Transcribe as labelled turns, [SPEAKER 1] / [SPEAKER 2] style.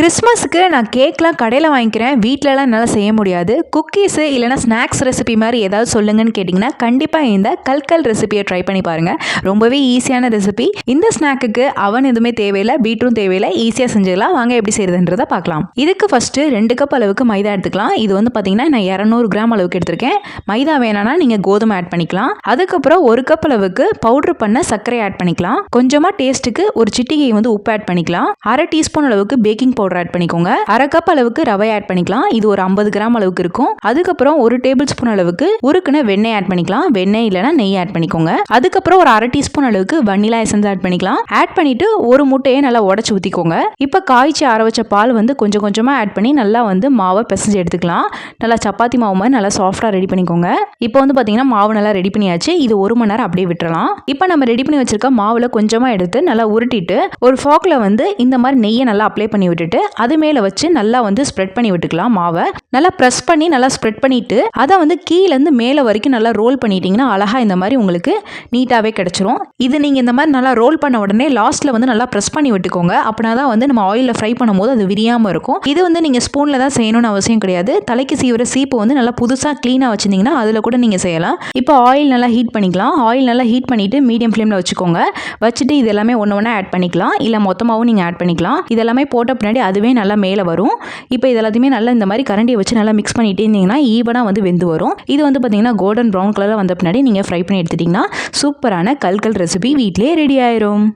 [SPEAKER 1] கிறிஸ்மஸுக்கு நான் கேக்லாம் கடையில் வாங்கிக்கிறேன், வீட்டிலலாம் என்னால் செய்ய முடியாது. குக்கீஸு இல்லைனா ஸ்நாக்ஸ் ரெசிபி மாதிரி ஏதாவது சொல்லுங்கன்னு கேட்டிங்கன்னா கண்டிப்பாக இந்த கல்கல் ரெசிபியை ட்ரை பண்ணி பாருங்கள். ரொம்பவே ஈஸியான ரெசிபி. இந்த ஸ்நாக்குக்கு அவன் எதுவுமே தேவையில்லை, பீட்ரும் தேவையில்லை, ஈஸியாக செஞ்சிடலாம். வாங்க எப்படி செய்கிறதுன்றதை பார்க்கலாம். இதுக்கு ஃபஸ்ட்டு 2 கப் அளவுக்கு மைதா எடுத்துக்கலாம். இது வந்து பார்த்திங்கன்னா நான் 200 கிராம் அளவுக்கு எடுத்திருக்கேன். மைதா வேணான்னா நீங்கள் கோதுமை ஆட் பண்ணிக்கலாம். அதுக்கப்புறம் 1 கப் அளவுக்கு பவுட்ரு பண்ண சர்க்கரை ஆட் பண்ணிக்கலாம். கொஞ்சமாக டேஸ்ட்டுக்கு ஒரு சிட்டிகை வந்து உப்பு ஆட் பண்ணிக்கலாம். 1/2 டீஸ்பூன் அளவுக்கு பேக்கிங் பவுடர் ஆட் பண்ணிக்கோங்க. 1/2 கப் அளவுக்கு ரவை ஆட் பண்ணிக்கலாம். இது ஒரு 50 கிராம் அளவுக்கு இருக்கும். அதுக்கப்புறம் 1 டேபிள் ஸ்பூன் அளவுக்கு உருக்குன வெண்ணெய் ஆட் பண்ணிக்கலாம். வெண்ணெய் இல்லைனா நெய் ஆட் பண்ணிக்கோங்க. அதுக்கப்புறம் ஒரு 1/2 டீஸ்பூன் அளவுக்கு வனிலா எசன்ஸ் ஆட் பண்ணிக்கலாம். ஆட் பண்ணிட்டு ஒரு முட்டையை நல்லா உடச்சு ஊற்றிக்கோங்க. இப்போ காய்ச்சி ஆற வச்ச பால் வந்து கொஞ்சம் கொஞ்சமாக ஆட் பண்ணி நல்லா வந்து மாவை பிசைஞ்சு எடுத்துக்கலாம். நல்லா சப்பாத்தி மாவு மாதிரி நல்லா சாஃப்டாக ரெடி பண்ணிக்கோங்க. இப்போ வந்து பார்த்தீங்கன்னா மாவு நல்லா ரெடி பண்ணியாச்சு. இது 1 மணி நேரம் அப்படியே விட்டுறலாம். இப்போ நம்ம ரெடி பண்ணி வச்சிருக்க மாவுல கொஞ்சமாக எடுத்து நல்லா உருட்டிட்டு ஒரு ஃபாக்ல வந்து இந்த மாதிரி நெய்யை நல்லா அப்ளை பண்ணி விட்டுட்டு அது மேலே வச்சு நல்லா வந்து ஸ்ப்ரெட் பண்ணி விட்டுக்கலாம். மாவை நல்லா ப்ரெஸ் பண்ணி நல்லா ஸ்ப்ரெட் பண்ணிட்டு அதை வந்து கீழேருந்து மேலே வரைக்கும் நல்லா ரோல் பண்ணிட்டீங்கன்னா அழகா இந்த மாதிரி உங்களுக்கு நீட்டாகவே கிடைச்சிரும். இது நீங்கள் இந்த மாதிரி நல்லா ரோல் பண்ண உடனே லாஸ்ட்டில் வந்து நல்லா ப்ரெஸ் பண்ணி விட்டுக்கோங்க. அப்படின்னா தான் வந்து நம்ம ஆயிலில் ஃப்ரை பண்ணும்போது அது விரியாமல் இருக்கும். இது வந்து நீங்கள் ஸ்பூனில் தான் செய்யணும்னு அவசியம் கிடையாது. தலைக்கு சீவுற சீப்பு வந்து நல்லா புதுசாக க்ளீனாக வச்சுருந்தீங்கன்னா அதில் கூட நீங்கள் செய்யலாம். இப்போ ஆயில் நல்லா ஹீட் பண்ணிக்கலாம். ஆயில் நல்லா ஹீட் பண்ணிவிட்டு மீடியம் ஃப்ளேமில் வச்சுக்கோங்க. வச்சுட்டு இது எல்லாமே ஒன்று ஒன்றா ஆட் பண்ணிக்கலாம். இல்லை மொத்தமாகவும் நீங்கள் ஆட் பண்ணிக்கலாம். இதெல்லாமே போட்ட பின்னாடி அதுவே நல்லா மேலே வரும். இப்போ இது எல்லாத்தையுமே நல்லா இந்த மாதிரி கரண்டியை வச்சு நல்லா மிக்ஸ் பண்ணிட்டே இருந்தீங்கன்னா ஈவனாக வந்து வெந்து வரும். இது வந்து பார்த்தீங்கன்னா கோல்டன் ப்ரௌன் கலரில் வந்த பின்னாடி நீங்கள் ஃப்ரை பண்ணி எடுத்துட்டிங்கன்னா சூப்பரான கல்கல் ரெசிபி வீட்டிலே ரெடி ஆயிரும்.